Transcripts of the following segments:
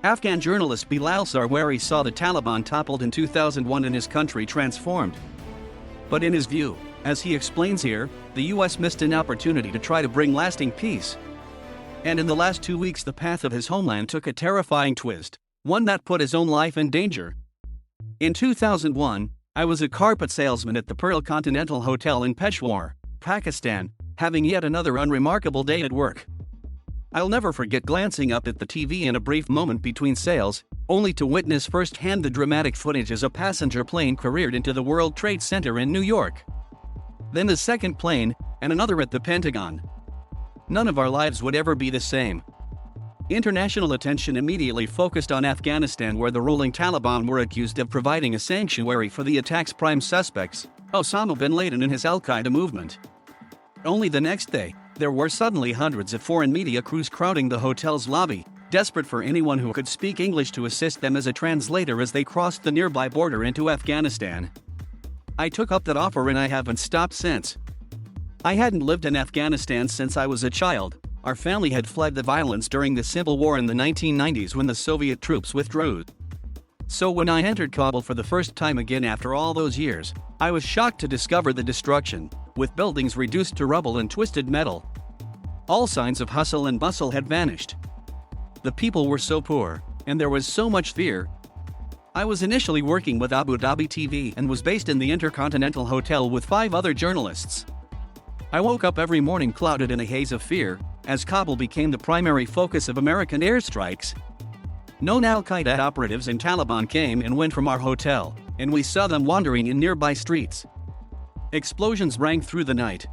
Afghan journalist Bilal Sarwary saw the Taliban toppled in 2001 and his country transformed. But in his view, as he explains here, the US missed an opportunity to try to bring lasting peace. And in the last 2 weeks the path of his homeland took a terrifying twist, one that put his own life in danger. In 2001, I was a carpet salesman at the Pearl Continental Hotel in Peshawar, Pakistan, having yet another unremarkable day at work. I'll never forget glancing up at the TV in a brief moment between sales, only to witness firsthand the dramatic footage as a passenger plane careered into the World Trade Center in New York. Then a second plane, and another at the Pentagon. None of our lives would ever be the same. International attention immediately focused on Afghanistan, where the ruling Taliban were accused of providing a sanctuary for the attack's prime suspects, Osama bin Laden and his Al-Qaeda movement. Only the next day, there were suddenly hundreds of foreign media crews crowding the hotel's lobby, desperate for anyone who could speak English to assist them as a translator as they crossed the nearby border into Afghanistan. I took up that offer and I haven't stopped since. I hadn't lived in Afghanistan since I was a child. Our family had fled the violence during the Civil War in the 1990s when the Soviet troops withdrew. So when I entered Kabul for the first time again after all those years, I was shocked to discover the destruction, with buildings reduced to rubble and twisted metal. All signs of hustle and bustle had vanished. The people were so poor, and there was so much fear. I was initially working with Abu Dhabi TV and was based in the Intercontinental Hotel with 5 other journalists. I woke up every morning clouded in a haze of fear, as Kabul became the primary focus of American airstrikes. Known Al-Qaeda operatives and Taliban came and went from our hotel, and we saw them wandering in nearby streets. Explosions rang through the night.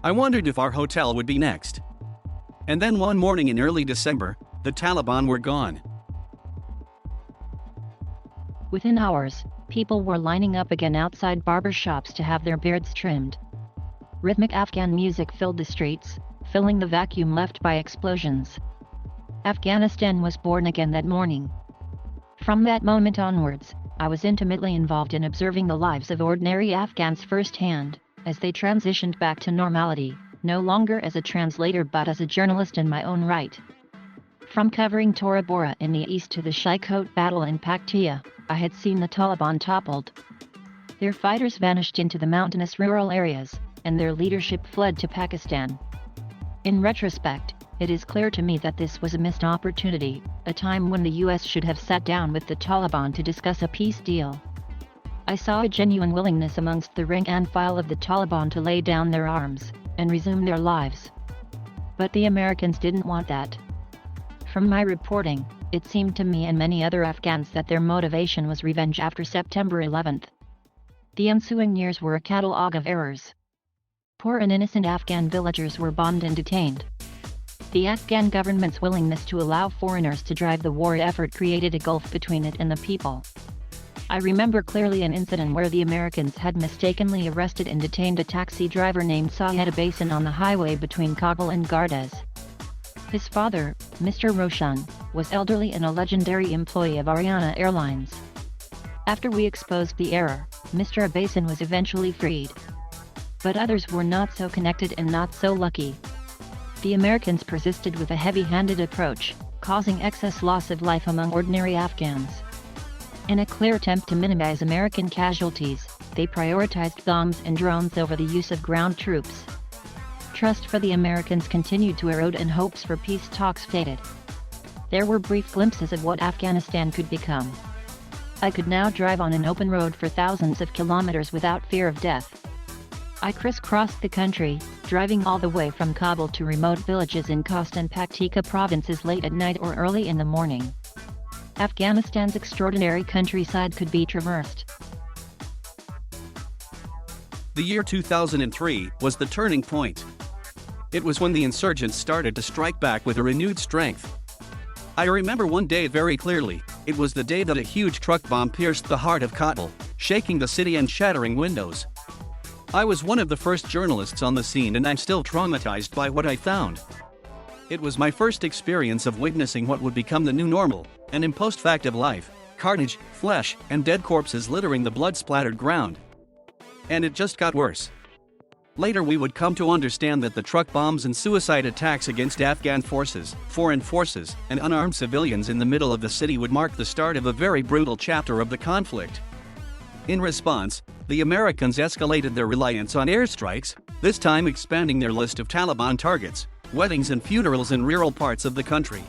I wondered if our hotel would be next. And then one morning in early December, the Taliban were gone. Within hours, people were lining up again outside barber shops to have their beards trimmed. Rhythmic Afghan music filled the streets, filling the vacuum left by explosions. Afghanistan was born again that morning. From that moment onwards, I was intimately involved in observing the lives of ordinary Afghans firsthand, as they transitioned back to normality, no longer as a translator but as a journalist in my own right. From covering Tora Bora in the east to the Shikote battle in Paktia, I had seen the Taliban toppled. Their fighters vanished into the mountainous rural areas, and their leadership fled to Pakistan. In retrospect, it is clear to me that this was a missed opportunity, a time when the US should have sat down with the Taliban to discuss a peace deal. I saw a genuine willingness amongst the rank and file of the Taliban to lay down their arms and resume their lives. But the Americans didn't want that. From my reporting, it seemed to me and many other Afghans that their motivation was revenge after September 11th. The ensuing years were a catalogue of errors. Poor and innocent Afghan villagers were bombed and detained. The Afghan government's willingness to allow foreigners to drive the war effort created a gulf between it and the people. I remember clearly an incident where the Americans had mistakenly arrested and detained a taxi driver named Syed Abasin on the highway between Kabul and Gardez. His father, Mr. Roshan, was elderly and a legendary employee of Ariana Airlines. After we exposed the error, Mr. Abasin was eventually freed. But others were not so connected and not so lucky. The Americans persisted with a heavy-handed approach, causing excess loss of life among ordinary Afghans. In a clear attempt to minimize American casualties, they prioritized bombs and drones over the use of ground troops. Trust for the Americans continued to erode and hopes for peace talks faded. There were brief glimpses of what Afghanistan could become. I could now drive on an open road for thousands of kilometers without fear of death. I crisscrossed the country, driving all the way from Kabul to remote villages in Khost and Paktika provinces late at night or early in the morning. Afghanistan's extraordinary countryside could be traversed. The year 2003 was the turning point. It was when the insurgents started to strike back with a renewed strength. I remember one day very clearly. It was the day that a huge truck bomb pierced the heart of Kabul, shaking the city and shattering windows. I was one of the first journalists on the scene and I'm still traumatized by what I found. It was my first experience of witnessing what would become the new normal, an imposed fact of life, carnage, flesh, and dead corpses littering the blood-splattered ground. And it just got worse. Later we would come to understand that the truck bombs and suicide attacks against Afghan forces, foreign forces, and unarmed civilians in the middle of the city would mark the start of a very brutal chapter of the conflict. In response, the Americans escalated their reliance on airstrikes, this time expanding their list of Taliban targets, weddings and funerals in rural parts of the country.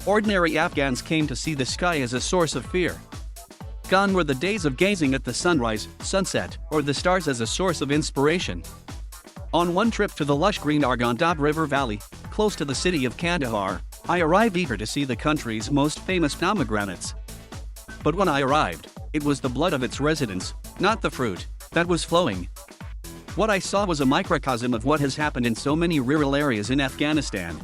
Ordinary Afghans came to see the sky as a source of fear. Gone were the days of gazing at the sunrise, sunset, or the stars as a source of inspiration. On one trip to the lush green Arghan River Valley, close to the city of Kandahar, I arrived eager to see the country's most famous pomegranates. But when I arrived, it was the blood of its residents, not the fruit, that was flowing. What I saw was a microcosm of what has happened in so many rural areas in Afghanistan.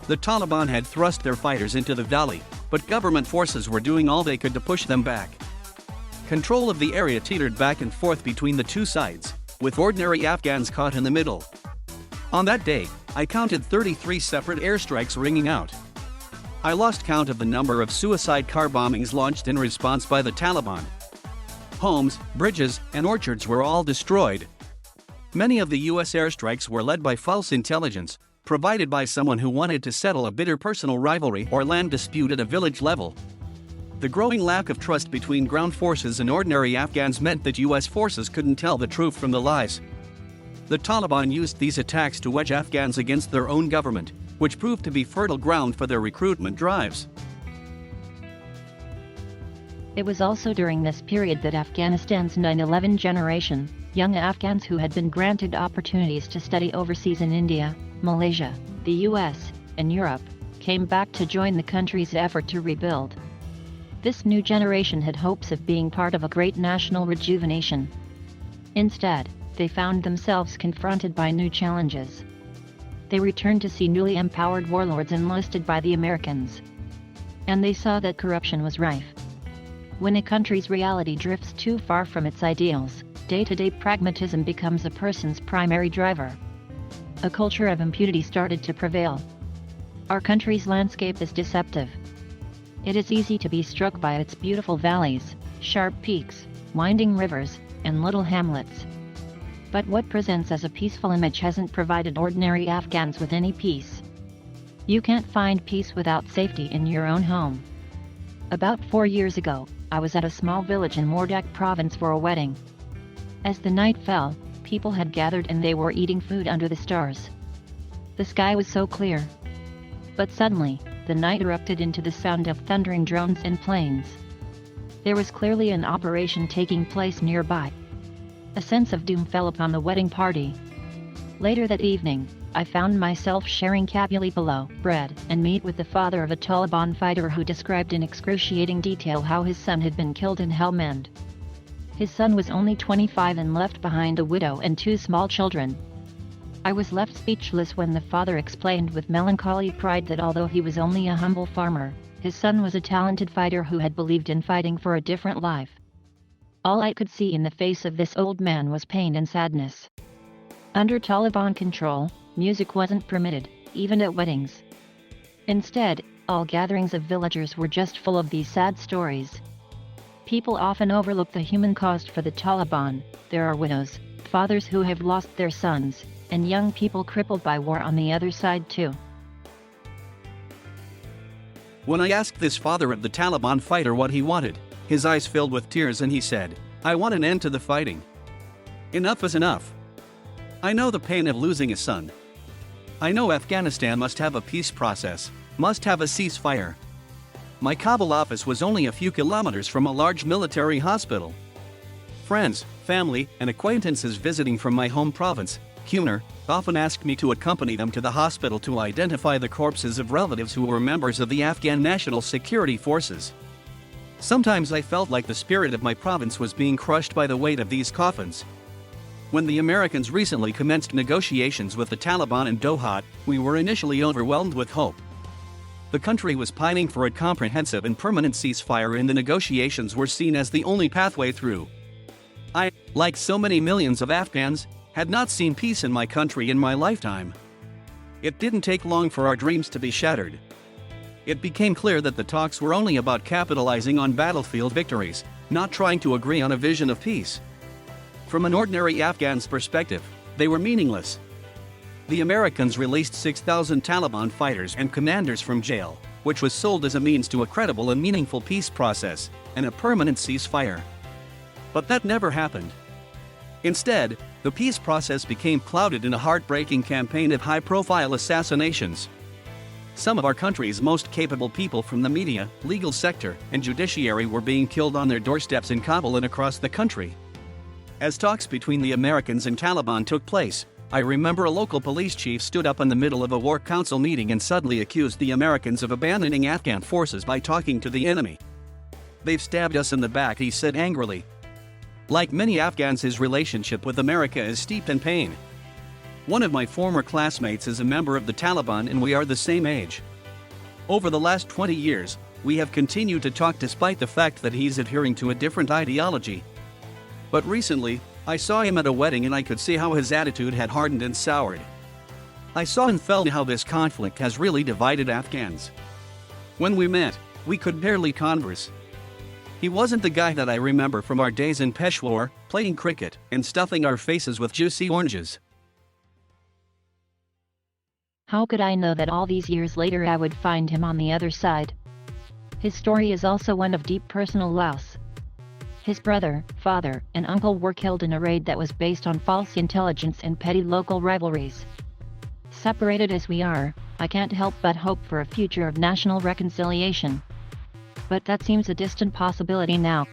The Taliban had thrust their fighters into the valley, but government forces were doing all they could to push them back. Control of the area teetered back and forth between the two sides, with ordinary Afghans caught in the middle. On that day, I counted 33 separate airstrikes ringing out. I lost count of the number of suicide car bombings launched in response by the Taliban. Homes, bridges, and orchards were all destroyed. Many of the US airstrikes were led by false intelligence, provided by someone who wanted to settle a bitter personal rivalry or land dispute at a village level. The growing lack of trust between ground forces and ordinary Afghans meant that US forces couldn't tell the truth from the lies. The Taliban used these attacks to wedge Afghans against their own government, which proved to be fertile ground for their recruitment drives. It was also during this period that Afghanistan's 9/11 generation, young Afghans who had been granted opportunities to study overseas in India, Malaysia, the US, and Europe, came back to join the country's effort to rebuild. This new generation had hopes of being part of a great national rejuvenation. Instead, they found themselves confronted by new challenges. They returned to see newly empowered warlords enlisted by the Americans. And they saw that corruption was rife. When a country's reality drifts too far from its ideals, day-to-day pragmatism becomes a person's primary driver. A culture of impunity started to prevail. Our country's landscape is deceptive. It is easy to be struck by its beautiful valleys, sharp peaks, winding rivers, and little hamlets. But what presents as a peaceful image hasn't provided ordinary Afghans with any peace. You can't find peace without safety in your own home. About 4 years ago, I was at a small village in Mordak province for a wedding. As the night fell, people had gathered and they were eating food under the stars. The sky was so clear. But suddenly, the night erupted into the sound of thundering drones and planes. There was clearly an operation taking place nearby. A sense of doom fell upon the wedding party. Later that evening, I found myself sharing Kabuli pulao, bread, and meat with the father of a Taliban fighter who described in excruciating detail how his son had been killed in Helmand. His son was only 25 and left behind a widow and 2 small children. I was left speechless when the father explained with melancholy pride that although he was only a humble farmer, his son was a talented fighter who had believed in fighting for a different life. All I could see in the face of this old man was pain and sadness. Under Taliban control, music wasn't permitted, even at weddings. Instead, all gatherings of villagers were just full of these sad stories. People often overlook the human cost for the Taliban. There are widows, fathers who have lost their sons, and young people crippled by war on the other side too. When I asked this father of the Taliban fighter what he wanted, his eyes filled with tears and he said, "I want an end to the fighting. Enough is enough. I know the pain of losing a son. I know Afghanistan must have a peace process, must have a ceasefire. My Kabul office was only a few kilometers from a large military hospital. Friends, family, and acquaintances visiting from my home province, Kunar, often asked me to accompany them to the hospital to identify the corpses of relatives who were members of the Afghan National Security Forces. Sometimes I felt like the spirit of my province was being crushed by the weight of these coffins. When the Americans recently commenced negotiations with the Taliban in Doha, we were initially overwhelmed with hope. The country was pining for a comprehensive and permanent ceasefire and the negotiations were seen as the only pathway through. I, like so many millions of Afghans, had not seen peace in my country in my lifetime. It didn't take long for our dreams to be shattered. It became clear that the talks were only about capitalizing on battlefield victories, not trying to agree on a vision of peace. From an ordinary Afghan's perspective, They were meaningless. The Americans released 6,000 Taliban fighters and commanders from jail, which was sold as a means to a credible and meaningful peace process and a permanent ceasefire. But that never happened. Instead, the peace process became clouded in a heartbreaking campaign of high-profile assassinations. Some of our country's most capable people from the media, legal sector, and judiciary were being killed on their doorsteps in Kabul and across the country. As talks between the Americans and Taliban took place, I remember a local police chief stood up in the middle of a war council meeting and suddenly accused the Americans of abandoning Afghan forces by talking to the enemy. "They've stabbed us in the back," he said angrily. Like many Afghans, his relationship with America is steeped in pain. One of my former classmates is a member of the Taliban and we are the same age. Over the last 20 years, we have continued to talk despite the fact that he's adhering to a different ideology. But recently, I saw him at a wedding and I could see how his attitude had hardened and soured. I saw and felt how this conflict has really divided Afghans. When we met, we could barely converse. He wasn't the guy that I remember from our days in Peshawar, playing cricket and stuffing our faces with juicy oranges. How could I know that all these years later I would find him on the other side? His story is also one of deep personal loss. His brother, father, and uncle were killed in a raid that was based on false intelligence and petty local rivalries. Separated as we are, I can't help but hope for a future of national reconciliation. But that seems a distant possibility now.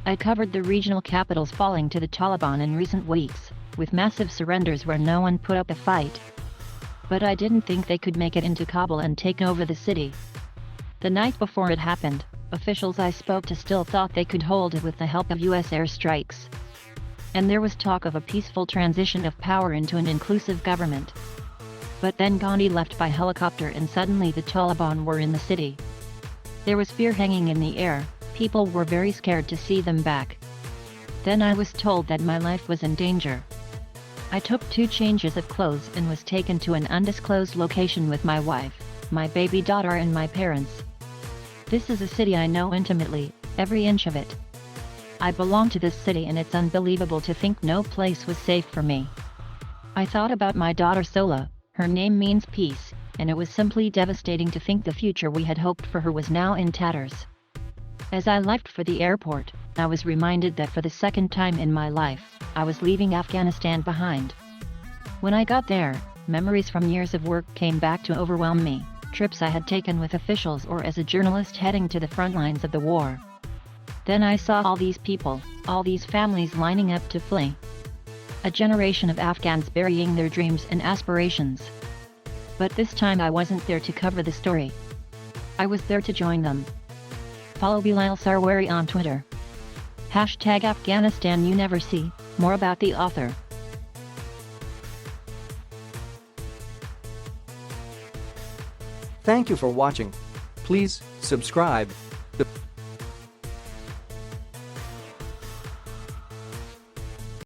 I covered the regional capitals falling to the Taliban in recent weeks, with massive surrenders where no one put up a fight. But I didn't think they could make it into Kabul and take over the city. The night before it happened, officials I spoke to still thought they could hold it with the help of US airstrikes. And there was talk of a peaceful transition of power into an inclusive government. But then Gandhi left by helicopter and suddenly the Taliban were in the city. There was fear hanging in the air, people were very scared to see them back. Then I was told that my life was in danger. I took 2 changes of clothes and was taken to an undisclosed location with my wife, my baby daughter and my parents. This is a city I know intimately, every inch of it. I belong to this city and it's unbelievable to think no place was safe for me. I thought about my daughter Sola, her name means peace, and it was simply devastating to think the future we had hoped for her was now in tatters. As I left for the airport, I was reminded that for the second time in my life, I was leaving Afghanistan behind. When I got there, memories from years of work came back to overwhelm me, trips I had taken with officials or as a journalist heading to the front lines of the war. Then I saw all these people, all these families lining up to flee. A generation of Afghans burying their dreams and aspirations. But this time I wasn't there to cover the story. I was there to join them. Follow Bilal Sarwary on Twitter. #Afghanistan You Never See, more about the author. Thank you for watching. Please subscribe.